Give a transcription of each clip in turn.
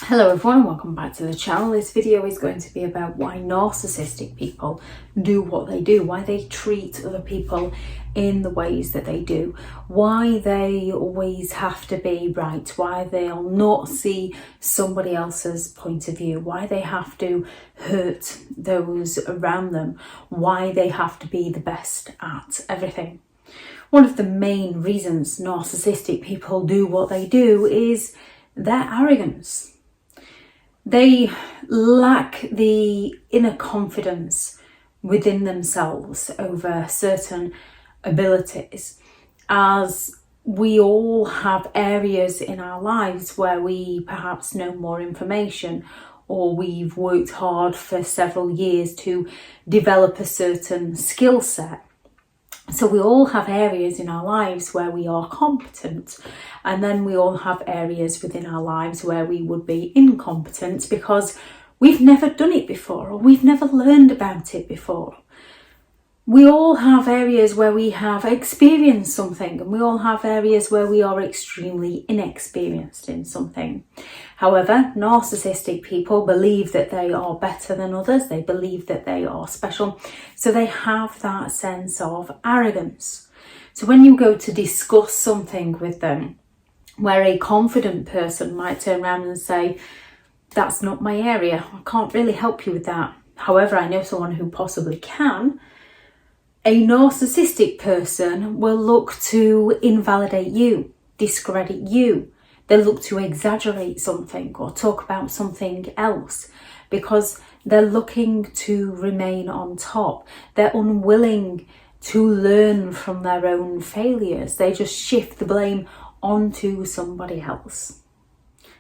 Hello everyone, welcome back to the channel. This video is going to be about why narcissistic people do what they do, why they treat other people in the ways that they do, why they always have to be right, why they'll not see somebody else's point of view, why they have to hurt those around them, why they have to be the best at everything. One of the main reasons narcissistic people do what they do is their arrogance. They lack the inner confidence within themselves over certain abilities, as we all have areas in our lives where we perhaps know more information, or we've worked hard for several years to develop a certain skill set. So we all have areas in our lives where we are competent, and then we all have areas within our lives where we would be incompetent because we've never done it before, or we've never learned about it before. We all have areas where we have experienced something, and we all have areas where we are extremely inexperienced in something. However, narcissistic people believe that they are better than others. They believe that they are special. So they have that sense of arrogance. So when you go to discuss something with them, where a confident person might turn around and say, "That's not my area. I can't really help you with that. However, I know someone who possibly can." A narcissistic person will look to invalidate you, discredit you. They look to exaggerate something or talk about something else because they're looking to remain on top. They're unwilling to learn from their own failures. They just shift the blame onto somebody else.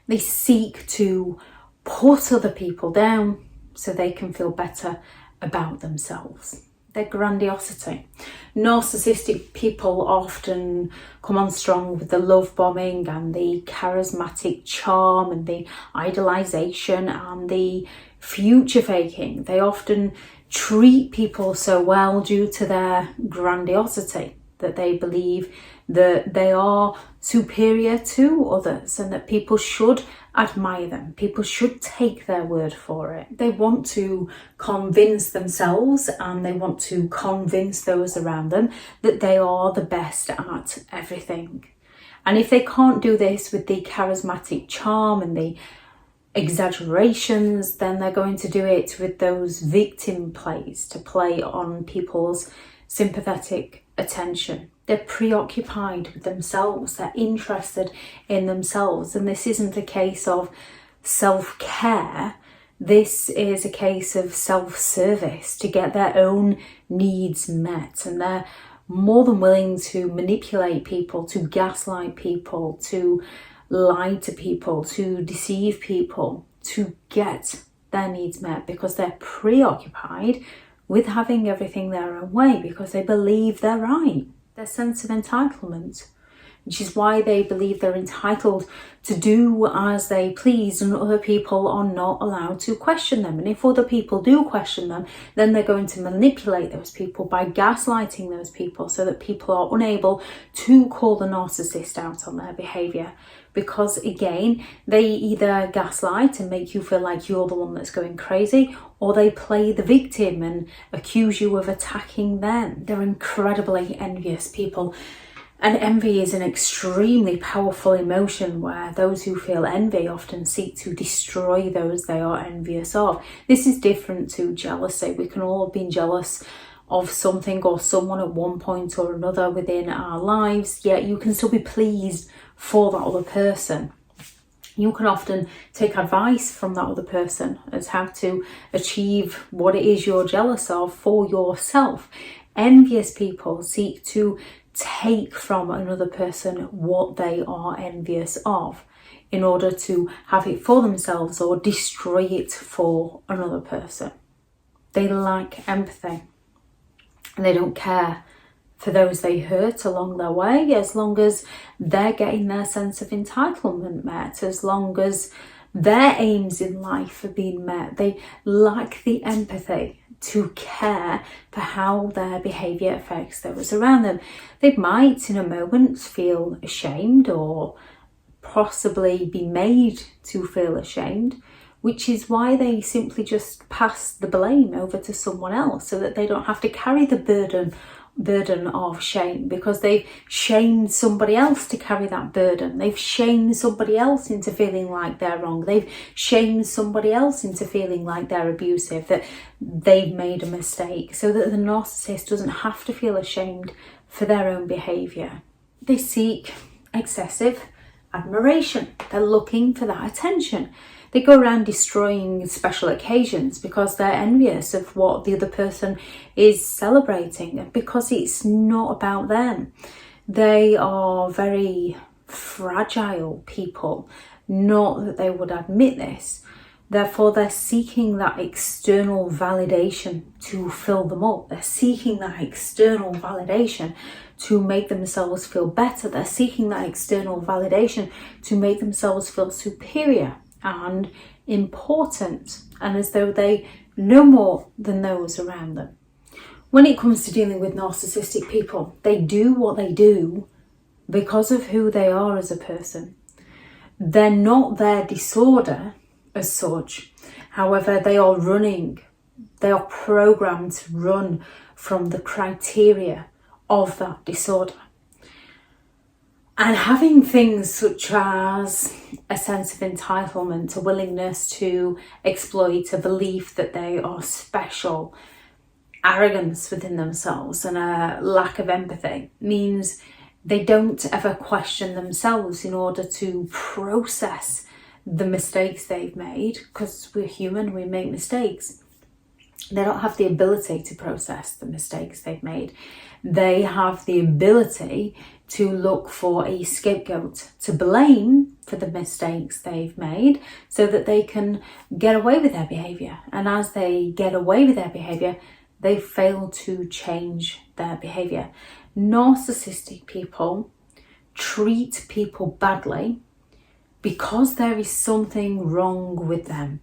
They seek to put other people down so they can feel better about themselves. Their grandiosity. Narcissistic people often come on strong with the love bombing and the charismatic charm and the idolization and the future faking. They often treat people so well due to their grandiosity that they believe that they are superior to others and that people should admire them. People should take their word for it. They want to convince themselves and they want to convince those around them that they are the best at everything. And if they can't do this with the charismatic charm and the exaggerations, then they're going to do it with those victim plays to play on people's sympathetic attention. They're preoccupied with themselves. They're interested in themselves. And this isn't a case of self-care. This is a case of self-service to get their own needs met. And they're more than willing to manipulate people, to gaslight people, to lie to people, to deceive people, to get their needs met because they're preoccupied with having everything their own way because they believe they're right. Their sense of entitlement, which is why they believe they're entitled to do as they please and other people are not allowed to question them. And if other people do question them, then they're going to manipulate those people by gaslighting those people so that people are unable to call the narcissist out on their behaviour. Because again, they either gaslight and make you feel like you're the one that's going crazy, or they play the victim and accuse you of attacking them. They're incredibly envious people. And envy is an extremely powerful emotion where those who feel envy often seek to destroy those they are envious of. This is different to jealousy. We can all have been jealous of something or someone at one point or another within our lives, yet you can still be pleased for that other person. You can often take advice from that other person as how to achieve what it is you're jealous of for yourself. Envious people seek to take from another person what they are envious of in order to have it for themselves or destroy it for another person. They lack empathy and they don't care for those they hurt along their way, as long as they're getting their sense of entitlement met, as long as their aims in life are being met. They lack the empathy to care for how their behaviour affects those around them. They might in a moment feel ashamed or possibly be made to feel ashamed, which is why they simply just pass the blame over to someone else so that they don't have to carry the burden of shame, because they've shamed somebody else to carry that burden. They've shamed somebody else into feeling like they're wrong. They've shamed somebody else into feeling like they're abusive, that they've made a mistake, so that the narcissist doesn't have to feel ashamed for their own behaviour. They seek excessive admiration. They're looking for that attention. They go around destroying special occasions because they're envious of what the other person is celebrating, and because it's not about them. They are very fragile people, not that they would admit this. Therefore, they're seeking that external validation to fill them up. They're seeking that external validation to make themselves feel better. They're seeking that external validation to make themselves feel superior and important, and as though they know more than those around them. When it comes to dealing with narcissistic people, they do what they do because of who they are as a person. They're not their disorder as such. However, they are programmed to run from the criteria of that disorder. And having things such as a sense of entitlement, a willingness to exploit, a belief that they are special, arrogance within themselves, and a lack of empathy means they don't ever question themselves in order to process the mistakes they've made, because we're human, we make mistakes. They don't have the ability to process the mistakes they've made. They have the ability to look for a scapegoat to blame for the mistakes they've made so that they can get away with their behaviour. And as they get away with their behaviour, they fail to change their behaviour. Narcissistic people treat people badly because there is something wrong with them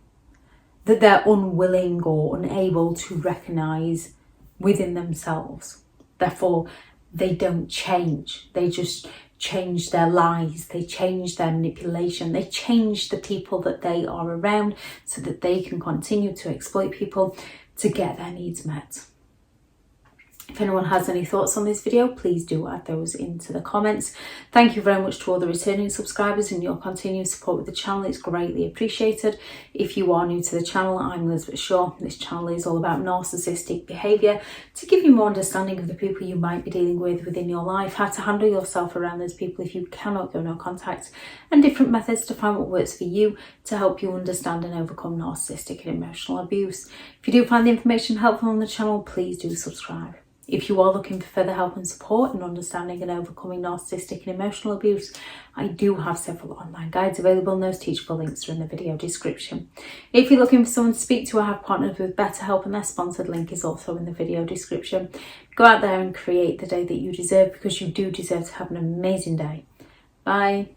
that they're unwilling or unable to recognise within themselves. Therefore, they don't change. They just change their lies. They change their manipulation. They change the people that they are around so that they can continue to exploit people to get their needs met. If anyone has any thoughts on this video, please do add those into the comments. Thank you very much to all the returning subscribers, and your continued support with the channel is greatly appreciated. If you are new to the channel, I'm Elizabeth Shaw. This channel is all about narcissistic behaviour to give you more understanding of the people you might be dealing with within your life, how to handle yourself around those people if you cannot go no contact, and different methods to find what works for you to help you understand and overcome narcissistic and emotional abuse. If you do find the information helpful on the channel, please do subscribe. If you are looking for further help and support in understanding and overcoming narcissistic and emotional abuse, I do have several online guides available, and those teachable links are in the video description. If you're looking for someone to speak to or have partnered with BetterHelp, and their sponsored link is also in the video description. Go out there and create the day that you deserve, because you do deserve to have an amazing day. Bye.